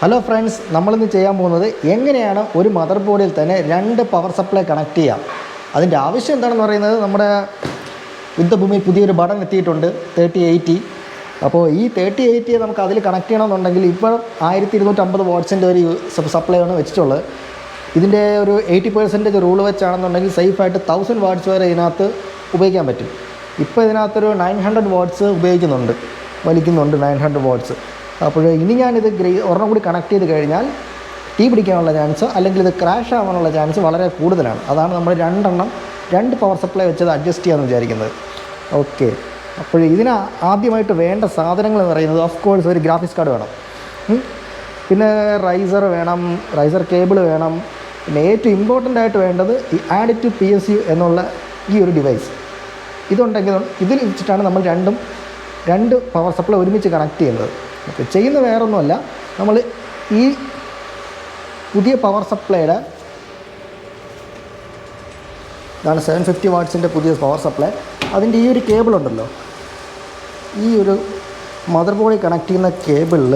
Hello friends, നമ്മളിന്ന് ചെയ്യാൻ പോകുന്നത് എങ്ങനെയാണ് ഒരു മദർ ബോർഡിൽ തന്നെ രണ്ട് പവർ സപ്ലൈ കണക്ട് ചെയ്യാം. അതിൻ്റെ ആവശ്യം എന്താണെന്ന് പറയുന്നത്, നമ്മുടെ യുദ്ധഭൂമിയിൽ പുതിയൊരു ബട്ടൺ എത്തിയിട്ടുണ്ട് 3080. അപ്പോൾ ഈ 3080 നമുക്ക് അതിൽ കണക്ട് ചെയ്യണമെന്നുണ്ടെങ്കിൽ ഇപ്പോൾ 1250 വാട്ട്സിൻ്റെ ഒരു സപ്ലൈയാണ് വെച്ചിട്ടുള്ളത്. ഇതിൻ്റെ ഒരു 80% റൂൾ വെച്ചാണെന്നുണ്ടെങ്കിൽ സേഫായിട്ട് 1000 വാട്ട്സ് വരെ ഇതിനകത്ത് ഉപയോഗിക്കാൻ പറ്റും. ഇപ്പോൾ ഇതിനകത്തൊരു 900 വാട്ട്സ് ഉപയോഗിക്കുന്നുണ്ട്, വലിക്കുന്നുണ്ട് 900 വാട്ട്സ്. അപ്പോൾ ഇനി ഞാനിത് ഒരെണ്ണം കൂടി കണക്ട് ചെയ്ത് കഴിഞ്ഞാൽ തീ പിടിക്കാനുള്ള ചാൻസ് അല്ലെങ്കിൽ ഇത് ക്രാഷ് ആവാനുള്ള ചാൻസ് വളരെ കൂടുതലാണ്. അതാണ് നമ്മൾ രണ്ട് പവർ സപ്ലൈ വെച്ചത് അഡ്ജസ്റ്റ് ചെയ്യാമെന്ന് വിചാരിക്കുന്നത്. ഓക്കെ, അപ്പോൾ ഇതിന് ആദ്യമായിട്ട് വേണ്ട സാധനങ്ങൾ എന്ന് പറയുന്നത് ഓഫ് കോഴ്സ് ഒരു ഗ്രാഫിക്സ് കാർഡ് വേണം, പിന്നെ റൈസർ വേണം, റൈസർ കേബിൾ വേണം. പിന്നെ ഏറ്റവും ഇമ്പോർട്ടൻ്റ് ആയിട്ട് വേണ്ടത് ഈ Add2PSU എന്നുള്ള ഈ ഒരു ഡിവൈസ്. ഇതുണ്ടെങ്കിൽ ഇതിൽ വെച്ചിട്ടാണ് നമ്മൾ രണ്ട് പവർ സപ്ലൈ ഒരുമിച്ച് കണക്ട് ചെയ്യുന്നത്. ഓക്കെ, ചെയ്യുന്ന വേറൊന്നുമല്ല, നമ്മൾ ഈ പുതിയ പവർ സപ്ലൈയുടെ ഇതാണ് 750 വാട്ട്സിൻ്റെ പുതിയ പവർ സപ്ലൈ. അതിൻ്റെ ഈ ഒരു കേബിൾ ഉണ്ടല്ലോ, ഈ ഒരു മദർ ബോർഡിൽ കണക്ട് ചെയ്യുന്ന കേബിളിൽ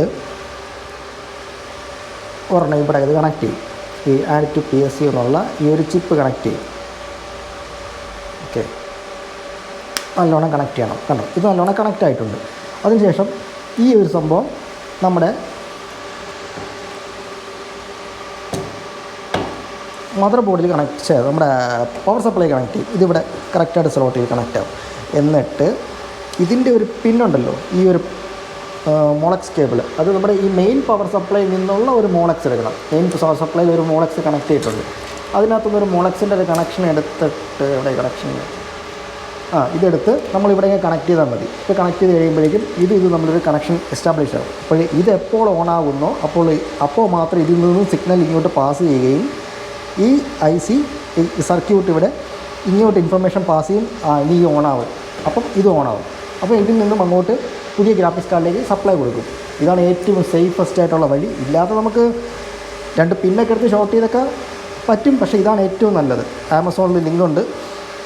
ഒരെണ്ണം ഇവിടെ ഇത് കണക്ട് ചെയ്യും. ഈ Add2PSU എന്നുള്ള ഈ ഒരു ചിപ്പ് കണക്ട് ചെയ്യും. ഓക്കെ, നല്ലോണം കണക്ട് ചെയ്യണം. കണ്ടോ, ഇത് നല്ലോണം കണക്റ്റ് ആയിട്ടുണ്ട്. അതിനുശേഷം ഈ ഒരു സംഭവം നമ്മുടെ മദർ ബോർഡിൽ കണക്ട് ചെയ്ത് നമ്മുടെ പവർ സപ്ലൈ കണക്ട് ചെയ്യും. ഇതിവിടെ കറക്റ്റായിട്ട് സ്ലോട്ടിൽ കണക്റ്റ് ആവും. എന്നിട്ട് ഇതിൻ്റെ ഒരു പിന്നുണ്ടല്ലോ, ഈ ഒരു മോളക്സ് കേബിൾ, അത് നമ്മുടെ ഈ മെയിൻ പവർ സപ്ലൈയിൽ നിന്നുള്ള ഒരു മോളക്സ് എടുക്കണം. മെയിൻ പവർ സപ്ലൈയിൽ ഒരു മോളക്സ് കണക്ട് ചെയ്തിട്ടുണ്ട്. അതിനകത്തുനിന്നൊരു മോളക്സിൻ്റെ ഒരു കണക്ഷൻ എടുത്തിട്ട് ഇവിടെ കണക്ഷൻ ഇതെടുത്ത് നമ്മളിവിടെ കണക്ട് ചെയ്താൽ മതി. ഇപ്പോൾ കണക്ട് ചെയ്ത് കഴിയുമ്പോഴേക്കും ഇത് നമ്മളൊരു കണക്ഷൻ എസ്റ്റാബ്ലിഷ് ആകും. അപ്പോൾ ഇത് എപ്പോൾ ഓൺ ആകുന്നോ അപ്പോൾ മാത്രം ഇതിൽ നിന്നും സിഗ്നൽ ഇങ്ങോട്ട് പാസ് ചെയ്യുകയും ഈ IC സർക്യൂട്ട് ഇവിടെ ഇങ്ങോട്ട് ഇൻഫർമേഷൻ പാസ് ചെയ്യും. ഇനി ഈ ഓണാവും, അപ്പം ഇത് ഓണാവും. അപ്പോൾ ഇതിൽ നിന്നും അങ്ങോട്ട് പുതിയ ഗ്രാഫിക്സ് കാർഡിലേക്ക് സപ്ലൈ കൊടുക്കും. ഇതാണ് ഏറ്റവും സേഫസ്റ്റ് ആയിട്ടുള്ള വഴി. ഇല്ലാതെ നമുക്ക് രണ്ട് പിന്നൊക്കെ എടുത്ത് ഷോർട്ട് ചെയ്തൊക്കെ പറ്റും, പക്ഷേ ഇതാണ് ഏറ്റവും നല്ലത്. ആമസോണിൽ ലിങ്ക് ഉണ്ട്,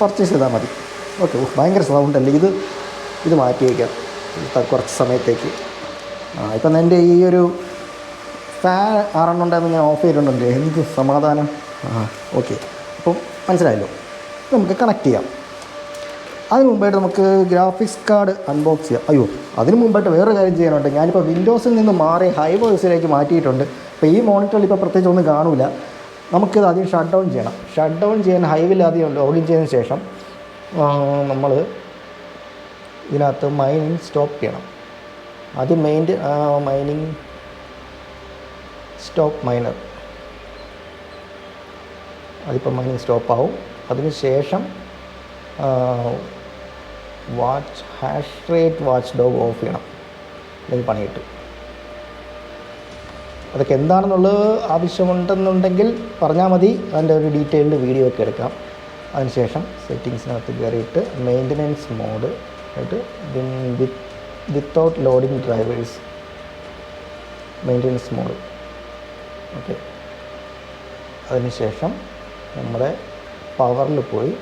പർച്ചേസ് ചെയ്താൽ മതി. ഓക്കെ, ഭയങ്കര സൗണ്ടല്ലേ, ഇത് മാറ്റി വയ്ക്കാം കുറച്ച് സമയത്തേക്ക്. ഇപ്പം എൻ്റെ ഈ ഒരു ഫാൻ 6 ഉണ്ടായിരുന്നു, ഞാൻ ഓഫ് ചെയ്തിട്ടുണ്ടല്ലോ. എന്ത് സമാധാനം. ഓക്കെ, അപ്പം മനസ്സിലായല്ലോ. നമുക്ക് കണക്ട് ചെയ്യാം. അതിന് മുമ്പായിട്ട് നമുക്ക് ഗ്രാഫിക്സ് കാർഡ് അൺബോക്സ് ചെയ്യാം. അതിന് മുമ്പായിട്ട് വേറെ കാര്യം ചെയ്യാനുണ്ട്. ഞാനിപ്പോൾ വിൻഡോസിൽ നിന്ന് മാറി ഹൈവേഴ്സിലേക്ക് മാറ്റിയിട്ടുണ്ട്. അപ്പോൾ ഈ മോണിറ്ററിൽ ഇപ്പോൾ പ്രത്യേകിച്ച് ഒന്നും കാണില്ല. നമുക്കിത് ആദ്യം ഷട്ട് ഡൗൺ ചെയ്യണം. ഷട്ട് ഡൗൺ ചെയ്യാൻ ഹൈവിൽ ആദ്യം ലോഗിൻ ചെയ്തതിന് ശേഷം നമ്മൾ ഇതിനകത്ത് മൈനിങ് സ്റ്റോപ്പ് ചെയ്യണം. ആദ്യം മൈനിങ് സ്റ്റോപ്പ് മൈനർ, അതിപ്പോൾ മൈനിങ് സ്റ്റോപ്പ് ആവും. അതിന് ശേഷം hash rate watch dog of ചെയ്യണം, അല്ലെങ്കിൽ പണി കിട്ടും. അതൊക്കെ എന്താണെന്നുള്ളത് ആവശ്യമുണ്ടെന്നുണ്ടെങ്കിൽ പറഞ്ഞാൽ മതി, അതിൻ്റെ ഒരു ഡീറ്റെയിൽഡ് വീഡിയോ ഒക്കെ എടുക്കാം. അതിനുശേഷം സെറ്റിങ്സിനകത്ത് കയറിയിട്ട് മെയിൻ്റനൻസ് മോഡ് ആയിട്ട് without loading drivers maintenance mode. Okay, അതിനുശേഷം നമ്മുടെ പവറിൽ പോയി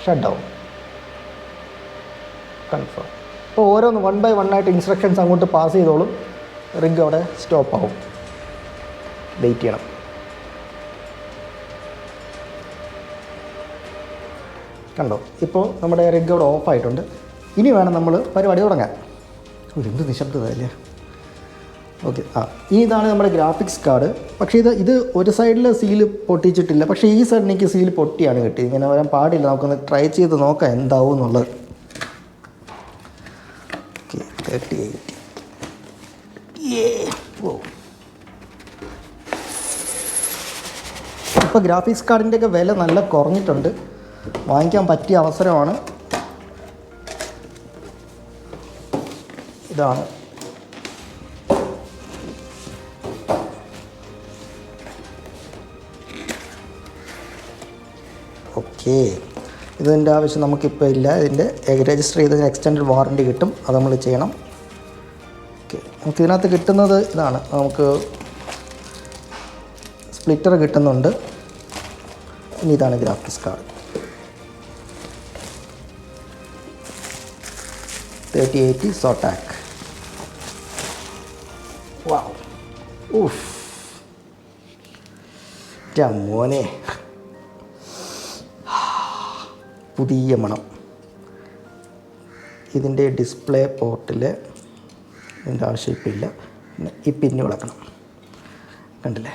ഷട്ട് ഡൗൺ, കൺഫേം. അപ്പോൾ ഓരോന്ന് 1 by 1 ആയിട്ട് ഇൻസ്ട്രക്ഷൻസ് അങ്ങോട്ട് പാസ് ചെയ്തോളും. റിഗ് അവിടെ സ്റ്റോപ്പ് ആവും. വെയിറ്റ് ചെയ്യണം. കണ്ടോ, ഇപ്പോൾ നമ്മുടെ റിഗ് അവിടെ ഓഫായിട്ടുണ്ട്. ഇനി വേണം നമ്മൾ പരിപാടി തുടങ്ങാൻ. എന്ത് നിശബ്ദത അല്ലേ. ഓക്കെ, ഇനി ഇതാണ് നമ്മുടെ ഗ്രാഫിക്സ് കാർഡ്. പക്ഷേ ഇത് ഒരു സൈഡിൽ സീല് പൊട്ടിച്ചിട്ടില്ല, പക്ഷേ ഈ സൈഡിൽ എനിക്ക് സീൽ പൊട്ടിയാണ് കിട്ടിയത്. ഇങ്ങനെ വരാൻ പാടില്ല. നമുക്കൊന്ന് ട്രൈ ചെയ്ത് നോക്കാം എന്താവും എന്നുള്ളത്. ഓക്കെ, 3080. ഇപ്പോൾ ഗ്രാഫിക്സ് കാർഡിൻ്റെയൊക്കെ വില നല്ല കുറഞ്ഞിട്ടുണ്ട്. വാങ്ങിക്കാൻ പറ്റിയ അവസരമാണ്. ഇതാണ് ഓക്കെ. ഇതിൻ്റെ ആവശ്യം നമുക്കിപ്പോൾ ഇല്ല. ഇതിൻ്റെ രജിസ്റ്റർ ചെയ്തതിന് എക്സ്റ്റൻഡ് വാറൻറ്റി കിട്ടും, അത് നമ്മൾ ചെയ്യണം. ഓക്കെ, നമുക്ക് ഇതിനകത്ത് കിട്ടുന്നത് ഇതാണ്. നമുക്ക് സ്പ്ലിറ്റർ കിട്ടുന്നുണ്ട്. ഇനി ഇതാണ് ഗ്രാഫിക്സ് കാർഡ്. 3080 സോട്ടാക്. വാവ്, ഊഫ്, മോനെ, പുതിയ മണം. ഇതിൻ്റെ ഡിസ്പ്ലേ പോർട്ടിൽ ഇതിൻ്റെ ആവശ്യമില്ല. പിന്നെ ഈ പിന്ന് വിളക്കണം. കണ്ടില്ലേ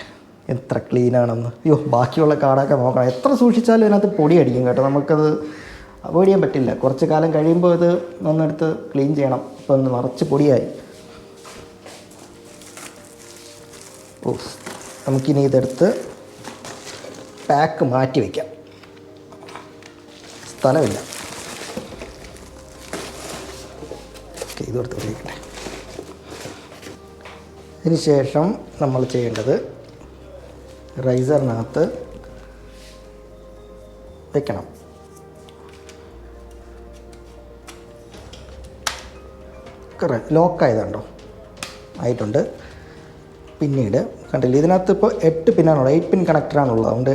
എത്ര ക്ലീനാണെന്ന്. അയ്യോ, ബാക്കിയുള്ള കാർഡൊക്കെ നോക്കണം. എത്ര സൂക്ഷിച്ചാലും ഇതിനകത്ത് പൊടി അടിക്കും കേട്ടോ. നമുക്കത് അവോയ്ഡ് ചെയ്യാൻ പറ്റില്ല. കുറച്ച് കാലം കഴിയുമ്പോൾ ഇത് ഒന്നെടുത്ത് ക്ലീൻ ചെയ്യണം. ഇപ്പം ഒന്ന് നിറച്ച് പൊടിയായി. ഓ, നമുക്കിനി ഇതെടുത്ത് പാക്ക് മാറ്റി വയ്ക്കാം. സ്ഥലമില്ല. ഓക്കെ, ഇതെടുത്ത് ഉപയോഗിക്കട്ടെ. ഇതിന് ശേഷം നമ്മൾ ചെയ്യേണ്ടത് റൈസറിനകത്ത് വെക്കണം. ലോക്കായതുണ്ടോ? ആയിട്ടുണ്ട്. പിന്നീട് കണ്ടില്ല, ഇതിനകത്ത് ഇപ്പോൾ 8 പിന്നാണുള്ളത്. 8 പിൻ കണക്ടറാണുള്ളത്. അതുകൊണ്ട്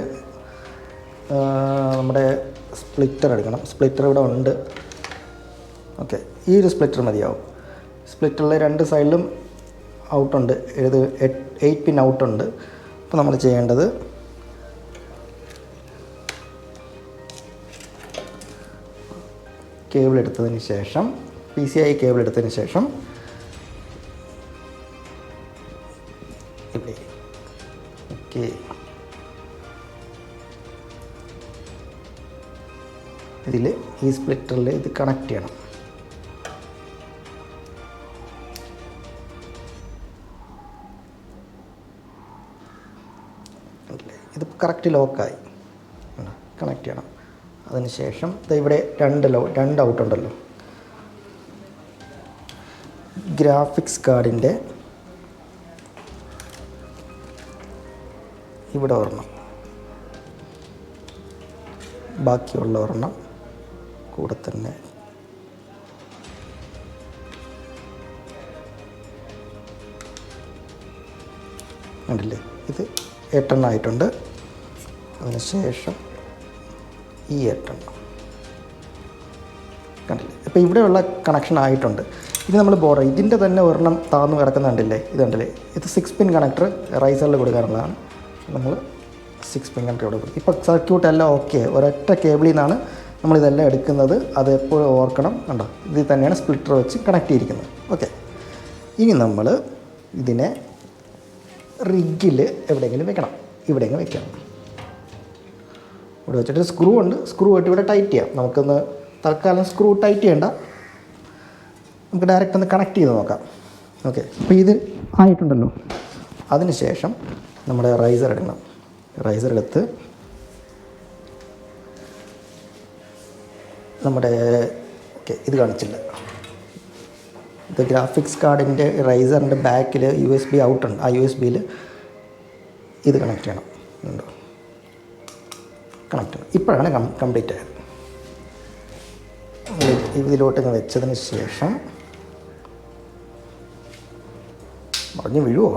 നമ്മുടെ സ്പ്ലിറ്റർ എടുക്കണം. സ്പ്ലിറ്റർ ഇവിടെ ഉണ്ട്. ഓക്കെ, ഈ ഒരു സ്പ്ലിറ്റർ മതിയാവും. സ്പ്ലിറ്ററിൽ 2 സൈഡിലും ഔട്ടുണ്ട്. 8 പിൻ ഔട്ടുണ്ട്. അപ്പോൾ നമ്മൾ ചെയ്യേണ്ടത് കേബിൾ എടുത്തതിന് ശേഷം, PCI കേബിൾ എടുത്തതിന് ശേഷം ഇവിടെ ഓക്കെ, ഇതിൽ ഈ സ്പ്ലിറ്ററിൽ ഇത് കണക്ട് ചെയ്യണം. ഇത് കറക്റ്റ് ലോക്കായി. കണക്ട് ചെയ്യണം. അതിന് ശേഷം ഇവിടെ 2 ഔട്ടുണ്ടല്ലോ. ഗ്രാഫിക്സ് കാർഡിൻ്റെ ഇവിടെ ഒരെണ്ണം, ബാക്കിയുള്ള ഒരെണ്ണം കൂടെ തന്നെ കണ്ടില്ലേ, ഇത് 8 എണ്ണം ആയിട്ടുണ്ട്. അതിനുശേഷം ഈ 8 എണ്ണം കണ്ടില്ലേ. ഇപ്പോൾ ഇവിടെയുള്ള കണക്ഷൻ ആയിട്ടുണ്ട്. ഇത് നമ്മൾ ബോർഡർ ഇതിൻ്റെ തന്നെ ഒരെണ്ണം താഴ്ന്നു കിടക്കുന്ന കണ്ടില്ലേ, ഇത് കണ്ടില്ലേ. ഇത് 6 പിൻ കണക്ടർ റൈസറിൽ കൊടുക്കാനുള്ളതാണ്. നമ്മൾ 6 പിൻ കണക്ടർ കൊടുക്കും. ഇപ്പോൾ സർക്യൂട്ട് എല്ലാം ഓക്കെ. ഒരൊറ്റ കേബിളിൽ നിന്നാണ് നമ്മളിതെല്ലാം എടുക്കുന്നത്. അത് എപ്പോഴും ഓർക്കണം. കണ്ടോ, ഇതിൽ തന്നെയാണ് സ്പ്ലിറ്റർ വെച്ച് കണക്ട് ചെയ്തിരിക്കുന്നത്. ഓക്കെ, ഇനി നമ്മൾ ഇതിനെ റിഗിൽ എവിടെയെങ്കിലും വെക്കണം. ഇവിടെയെങ്കിലും വെക്കണം. ഇവിടെ വെച്ചിട്ട് സ്ക്രൂ ഉണ്ട്. സ്ക്രൂ ആയിട്ട് ഇവിടെ ടൈറ്റ് ചെയ്യാം. നമുക്കൊന്ന് തൽക്കാലം സ്ക്രൂ ടൈറ്റ് ചെയ്യണ്ട. നമുക്ക് ഡയറക്റ്റ് ഒന്ന് കണക്ട് ചെയ്ത് നോക്കാം. ഓക്കെ, അപ്പോൾ ഇത് ആയിട്ടുണ്ടല്ലോ. അതിന് ശേഷം നമ്മുടെ റൈസർ എടുക്കണം. റൈസർ എടുത്ത് നമ്മുടെ ഓക്കെ, ഇത് കാണിച്ചില്ല. ഇത് ഗ്രാഫിക്സ് കാർഡിൻ്റെ റൈസറിൻ്റെ ബാക്കിൽ USB ഔട്ടുണ്ട്. ആ USB-യിൽ ഇത് കണക്ട് ചെയ്യണം. ഉണ്ടോ, കണക്ട് ചെയ്യണം. ഇപ്പോഴാണ് കംപ്ലീറ്റ് ആയത്. ഇതിലോട്ട് വെച്ചതിന് ശേഷം മറിഞ്ഞ് വീഴുമോ?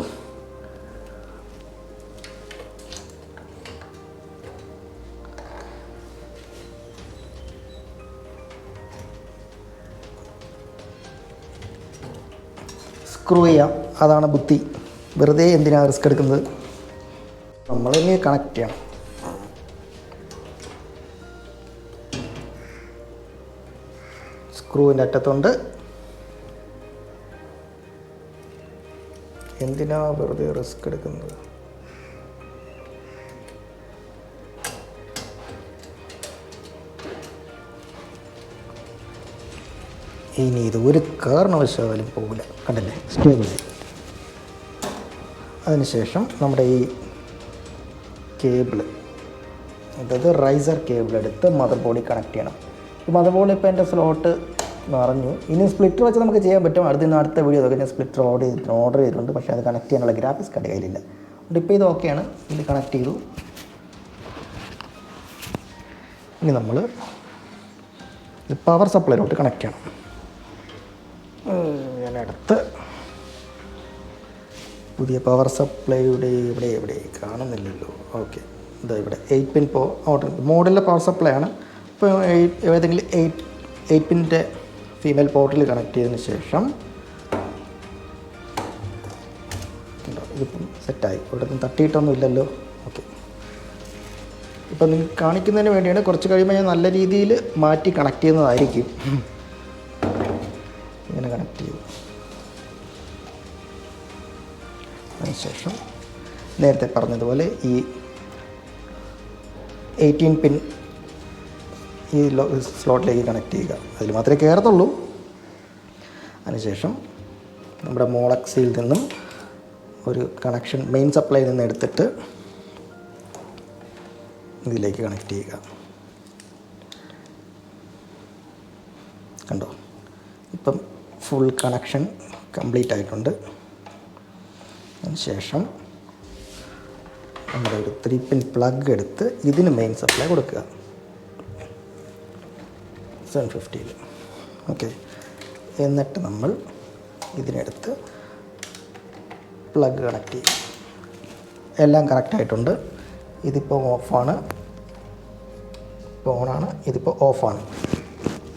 സ്ക്രൂ ചെയ്യാം. അതാണ് ബുദ്ധി. വെറുതെ എന്തിനാണ് റിസ്ക് എടുക്കുന്നത്? നമ്മൾ തന്നെ കണക്ട് ചെയ്യണം. സ്ക്രൂവിൻ്റെ അറ്റത്തുണ്ട്. എന്തിനാ വെറുതെ റിസ്ക് എടുക്കുന്നത്? ഇനി ഇത് ഒരു കാരണവശാലും പോകില്ല. കണ്ടില്ലേ, സ്റ്റേബിൾ. അതിനുശേഷം നമ്മുടെ ഈ കേബിള്, അതായത് റൈസർ കേബിൾ എടുത്ത് മദർ ബോർഡിൽ കണക്ട് ചെയ്യണം. ഈ മദർ ബോർഡിൽ ഇപ്പോൾ എൻ്റെ സ്ലോട്ട് നിറഞ്ഞു. ഇനി സ്പ്ലിറ്റർ വെച്ച് നമുക്ക് ചെയ്യാൻ പറ്റും. അടുത്ത വീഡിയോ ഒക്കെ ഞാൻ സ്പ്ലിറ്റർ ഓർഡർ ചെയ്തിട്ടുണ്ട്. പക്ഷേ അത് കണക്ട് ചെയ്യാനുള്ള ഗ്രാഫിക്സ് കാർഡ് കയ്യിലില്ല. അതുകൊണ്ട് ഇപ്പോൾ ഇത് ഓക്കെയാണ്. ഇത് കണക്ട് ചെയ്തു. ഇനി നമ്മൾ പവർ സപ്ലൈയിലോട്ട് കണക്ട് ചെയ്യണം. ഞാൻ അടുത്ത് പുതിയ പവർ സപ്ലൈയുടെ ഇവിടെ കാണുന്നില്ലല്ലോ. ഓക്കെ, ഇതാ ഇവിടെ 8 പിൻ ഔട്ട് മോഡലിലെ പവർ സപ്ലൈ ആണ്. ഇപ്പോൾ ഏതെങ്കിലും 8 പിൻ്റെ ഫീമെയിൽ പോർട്ടിൽ കണക്ട് ചെയ്തതിന് ശേഷം ഇതിപ്പം സെറ്റായി, ഇവിടെ നിന്ന് തട്ടിയിട്ടൊന്നും ഇല്ലല്ലോ. ഓക്കെ, ഇപ്പം നിങ്ങൾക്ക് കാണിക്കുന്നതിന് വേണ്ടിയാണ്. കുറച്ച് കഴിയുമ്പോൾ ഞാൻ നല്ല രീതിയിൽ മാറ്റി കണക്ട് ചെയ്യുന്നതായിരിക്കും. ഇങ്ങനെ കണക്ട് ചെയ്തു അതിനുശേഷം നേരത്തെ പറഞ്ഞതുപോലെ ഈ 18 പിൻ ഈ സ്ലോട്ടിലേക്ക് കണക്ട് ചെയ്യുക. അതിൽ മാത്രമേ കയറത്തുള്ളൂ. അതിനുശേഷം നമ്മുടെ മോളക്സിൽ നിന്നും ഒരു കണക്ഷൻ മെയിൻ സപ്ലൈയിൽ നിന്ന് എടുത്തിട്ട് ഇതിലേക്ക് കണക്ട് ചെയ്യുക. കണ്ടോ, ഇപ്പം ഫുൾ കണക്ഷൻ കംപ്ലീറ്റ് ആയിട്ടുണ്ട്. അതിനുശേഷം നമ്മുടെ ഒരു 3 പിൻ പ്ലഗ് എടുത്ത് ഇതിന് മെയിൻ സപ്ലൈ കൊടുക്കുക 750. ഓക്കെ, എന്നിട്ട് നമ്മൾ ഇതിനെടുത്ത് പ്ലഗ് കണക്ട് ചെയ്യും. എല്ലാം കറക്റ്റായിട്ടുണ്ട്. ഇതിപ്പോൾ ഓഫാണ്, ഇപ്പോൾ ഓണാണ്, ഇതിപ്പോൾ ഓഫാണ്.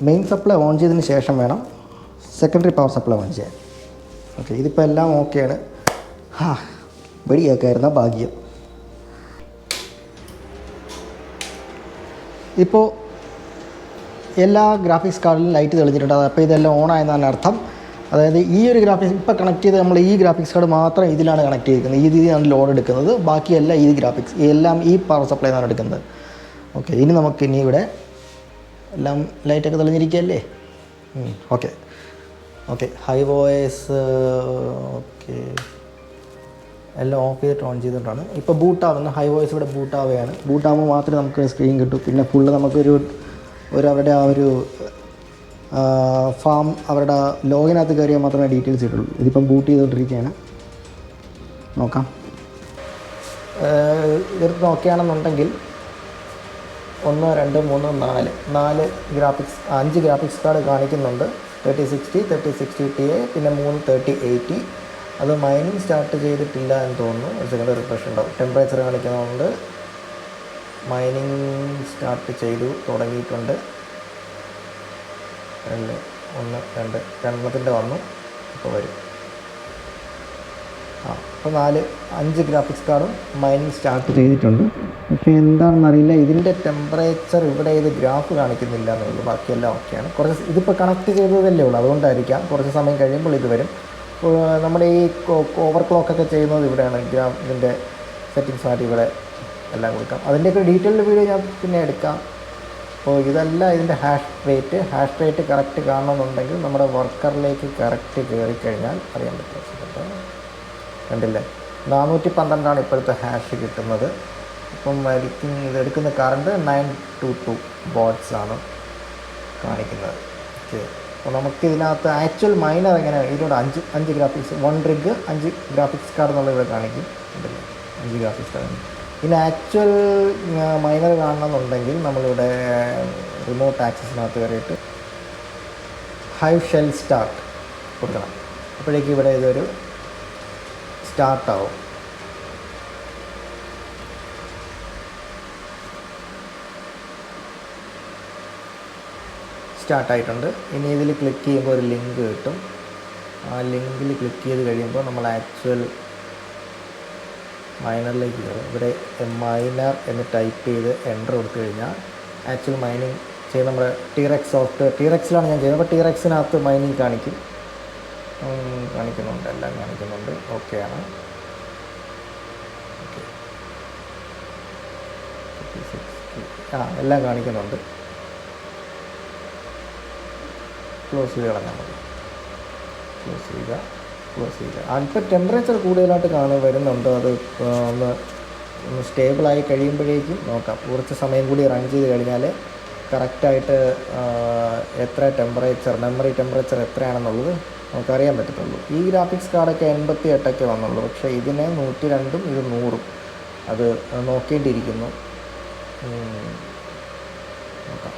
മെയിൻ സപ്ലൈ ഓൺ ചെയ്തതിന് ശേഷം വേണം സെക്കൻഡറി പവർ സപ്ലൈ ഓൺ ചെയ്യാൻ. ഓക്കെ, ഇതിപ്പോൾ എല്ലാം ഓക്കെയാണ്. വെടിയേക്കായിരുന്ന ഭാഗ്യം. ഇപ്പോൾ എല്ലാ ഗ്രാഫിക്സ് കാർഡിലും ലൈറ്റ് തെളിഞ്ഞിട്ടുണ്ട്. അപ്പോൾ ഇതെല്ലാം ഓണായെന്നാണ് അർത്ഥം. അതായത് ഈ ഒരു ഗ്രാഫിക്സ് ഇപ്പോൾ കണക്ട് ചെയ്ത് നമ്മൾ ഈ ഗ്രാഫിക്സ് കാർഡ് മാത്രം ഇതിലാണ് കണക്ട് ചെയ്തിരിക്കുന്നത്. ഈ രീതിയിലാണ് ലോഡ് എടുക്കുന്നത്. ബാക്കിയെല്ലാം ഈ ഗ്രാഫിക്സ് എല്ലാം ഈ പവർ സപ്ലൈ നിന്നാണ് എടുക്കുന്നത്. ഓക്കെ, ഇനി നമുക്കിനി ഇവിടെ എല്ലാം ലൈറ്റൊക്കെ തെളിഞ്ഞിരിക്കുകയല്ലേ. Okay okay, high voice okay എല്ലാം ഓഫ് ചെയ്തിട്ട് ഓൺ ചെയ്തിട്ടാണ് ഇപ്പോൾ ബൂട്ടാവുന്നത്. ഹൈ വോയിസ് ഇവിടെ ബൂട്ടാവുകയാണ്. ബൂട്ടാകുമ്പോൾ മാത്രമേ നമുക്ക് സ്ക്രീൻ കിട്ടൂ. പിന്നെ ഫുള്ള് നമുക്കൊരു അവരുടെ ആ ഒരു ഫാം അവരുടെ ലോഗിനകത്ത് കയറിയാൽ മാത്രമേ ഡീറ്റെയിൽസ് കിട്ടുള്ളൂ. ഇതിപ്പം ബൂട്ട് ചെയ്തുകൊണ്ടിരിക്കുകയാണ്. നോക്കാം. ഇതെടുത്ത് നോക്കുകയാണെന്നുണ്ടെങ്കിൽ 1 2 3 4 ഗ്രാഫിക്സ് 5 ഗ്രാഫിക്സ് കാർഡ് കാണിക്കുന്നുണ്ട്. 3060, 3060 Ti, പിന്നെ 3 3080. അത് മൈനിങ് സ്റ്റാർട്ട് ചെയ്തിട്ടില്ല എന്ന് തോന്നുന്നു. ഒരു സെക്കൻഡ് റിഫ്രഷ് ഉണ്ടാവും. ടെമ്പറേച്ചർ കാണിക്കുന്നതുകൊണ്ട് മൈനിങ് സ്റ്റാർട്ട് ചെയ്തു തുടങ്ങിയിട്ടുണ്ട്. 1 2 രണ്ടെണ്ണത്തിൻ്റെ വന്നു. ഇപ്പോൾ വരും. അപ്പോൾ 5 ഗ്രാഫിക്സ് കാർഡും മൈനിങ് സ്റ്റാർട്ട് ചെയ്തിട്ടുണ്ട്. പക്ഷേ എന്താണെന്നറിയില്ല, ഇതിൻ്റെ ടെമ്പറേച്ചർ ഇവിടെ ഇത് ഗ്രാഫ് കാണിക്കുന്നില്ല എന്നുള്ളൂ. ബാക്കിയെല്ലാം ഓക്കെയാണ്. കുറച്ച് ഇതിപ്പോൾ കണക്ട് ചെയ്തതല്ലേ ഉള്ളൂ, അതുകൊണ്ടായിരിക്കാം. കുറച്ച് സമയം കഴിയുമ്പോൾ ഇത് വരും. നമ്മുടെ ഈ ഓവർ ക്ലോക്കൊക്കെ ചെയ്യുന്നത് ഇവിടെയാണ്. ഇതിൻ്റെ സെറ്റിങ്സ് മാറ്റി ഇവിടെ എല്ലാം കൊടുക്കാം. അതിൻ്റെയൊക്കെ ഡീറ്റെയിൽഡ് വീഡിയോ ഞാൻ പിന്നെ എടുക്കാം. അപ്പോൾ ഇതല്ല ഇതിൻ്റെ ഹാഷ് റേറ്റ് കറക്റ്റ് കാണണമെന്നുണ്ടെങ്കിൽ നമ്മുടെ വർക്കറിലേക്ക് കറക്റ്റ് കയറിക്കഴിഞ്ഞാൽ അറിയാൻ പറ്റും. കണ്ടില്ലേ, 412 ഇപ്പോഴത്തെ ഹാഷ് കിട്ടുന്നത്. ഇപ്പം ഇതെടുക്കുന്ന കറണ്ട് 922 വാട്ട്സ് ആണ് കാണിക്കുന്നത്. ഓക്കെ, അപ്പോൾ നമുക്കിതിനകത്ത് ആക്ച്വൽ മൈനർ എങ്ങനെയാണ്, ഇതിലൂടെ 5 ഗ്രാഫിക്സ് 1 റിഗ് 5 ഗ്രാഫിക്സ് കാർഡ് എന്നുള്ള ഇവിടെ കാണിക്കും. ഉണ്ടല്ലോ 5 ഗ്രാഫിക്സ് കാർഡ്. പിന്നെ ആക്ച്വൽ മൈനർ കാണണമെന്നുണ്ടെങ്കിൽ നമ്മളിവിടെ റിമോട്ട് ആക്സസിനകത്ത് കയറിയിട്ട് ഹൈവ് ഷെൽ സ്റ്റാർട്ട് കൊടുക്കണം. അപ്പോഴേക്കും ഇവിടെ ഇതൊരു സ്റ്റാർട്ടാവും. സ്റ്റാർട്ടായിട്ടുണ്ട്. ഇനി ഇതിൽ ക്ലിക്ക് ചെയ്യുമ്പോൾ ഒരു ലിങ്ക് കിട്ടും. ആ ലിങ്കിൽ ക്ലിക്ക് ചെയ്ത് കഴിയുമ്പോൾ നമ്മൾ ആക്ച്വൽ മൈനറിലേക്ക് കയറും. ഇവിടെ മൈനർ എന്ന് ടൈപ്പ് ചെയ്ത് എൻ്റർ കൊടുത്തു കഴിഞ്ഞാൽ ആക്ച്വൽ മൈനിങ് ചെയ്ത് നമ്മുടെ ടീറെക്സ് സോഫ്റ്റ്വെയർ ടീറെക്സിലാണ് ഞാൻ ചെയ്യുന്നത്. അപ്പോൾ ടീറെക്സിനകത്ത് മൈനിങ് കാണിക്കുന്നുണ്ട്, എല്ലാം കാണിക്കുന്നുണ്ട്. ഓക്കെയാണ്. എല്ലാം കാണിക്കുന്നുണ്ട്. ക്ലോസ് ചെയ്ത് കളഞ്ഞാൽ മതി. ക്ലോസ് ചെയ്യുക. അല്പം ടെമ്പറേച്ചർ കൂടുതലായിട്ട് വരുന്നുണ്ട്. അത് ഒന്ന് സ്റ്റേബിളായി കഴിയുമ്പോഴേക്കും നോക്കാം. കുറച്ച് സമയം കൂടി റൺ ചെയ്ത് കഴിഞ്ഞാൽ കറക്റ്റായിട്ട് എത്ര മെമ്മറി ടെമ്പറേച്ചർ എത്രയാണെന്നുള്ളത് നമുക്കറിയാൻ പറ്റത്തുള്ളൂ. ഈ ഗ്രാഫിക്സ് കാർഡൊക്കെ 88 വന്നുള്ളൂ. പക്ഷേ ഇതിന് 102ഉം ഇത് 100ഉം. അത് നോക്കേണ്ടിയിരിക്കുന്നു. നോക്കാം.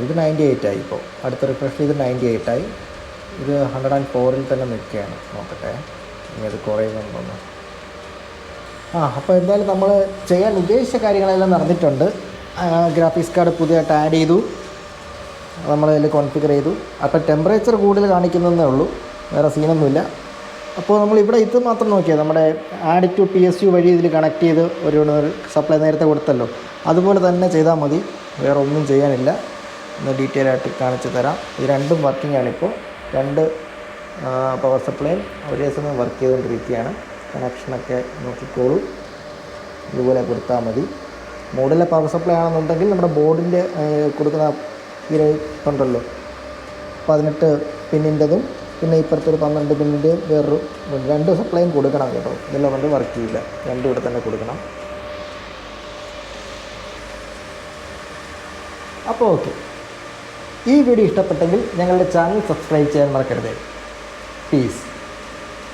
ഇത് 98 ആയി. ഇപ്പോൾ അടുത്ത റിഫ്രഷിൽ ഇത് 98 ആയി. ഇത് 104ൽ തന്നെ നിൽക്കുകയാണ്. നോക്കട്ടെ ഇനി അത് കുറയുന്നുണ്ടോന്ന്. അപ്പോൾ എന്തായാലും നമ്മൾ ചെയ്യാൻ ഉദ്ദേശിച്ച കാര്യങ്ങളെല്ലാം നടന്നിട്ടുണ്ട്. ഗ്രാഫിക്സ് കാർഡ് പുതിയതായിട്ട് ആഡ് ചെയ്തു, നമ്മളതിൽ കോൺഫിഗർ ചെയ്തു. അപ്പോൾ ടെമ്പറേച്ചർ കൂടുതൽ കാണിക്കുന്നതേ ഉള്ളൂ. വേറെ സീനൊന്നുമില്ല. അപ്പോൾ നമ്മളിവിടെ ഇത് മാത്രം നോക്കിയാൽ നമ്മുടെ Add2PSU വഴി ഇതിൽ കണക്ട് ചെയ്ത് ഒരു സപ്ലൈ നേരത്തെ കൊടുത്തല്ലോ, അതുപോലെ തന്നെ ചെയ്താൽ മതി. വേറെ ഒന്നും ചെയ്യാനില്ല. ഒന്ന് ഡീറ്റെയിൽ ആയിട്ട് കാണിച്ചു തരാം. ഇത് രണ്ടും വർക്കിംഗ് ആണിപ്പോൾ. രണ്ട് പവർ സപ്ലൈയും ഒരേ സമയം വർക്ക് ചെയ്തുകൊണ്ടിരിക്കുകയാണ്. കണക്ഷനൊക്കെ നോക്കിക്കോളൂ. ഇതുപോലെ കൊടുത്താൽ മതി. മോഡലിലെ പവർ സപ്ലൈ ആണെന്നുണ്ടെങ്കിൽ നമ്മുടെ ബോർഡിൻ്റെ കൊടുക്കുന്ന ഉണ്ടല്ലോ 18 പിന്നിൻ്റെതും പിന്നെ ഇപ്പുറത്തൊരു 12 പിന്നിൻ്റെയും വേറൊരു 2 സപ്ലൈയും കൊടുക്കണം കേട്ടോ. ഇതെല്ലാം കൊണ്ട് വർക്ക് ചെയ്യില്ല. രണ്ടും ഇവിടെ തന്നെ കൊടുക്കണം. അപ്പോൾ ഓക്കെ, ഈ വീഡിയോ ഇഷ്ടപ്പെട്ടെങ്കിൽ ഞങ്ങളുടെ ചാനൽ സബ്സ്ക്രൈബ് ചെയ്യാൻ മറക്കരുത്.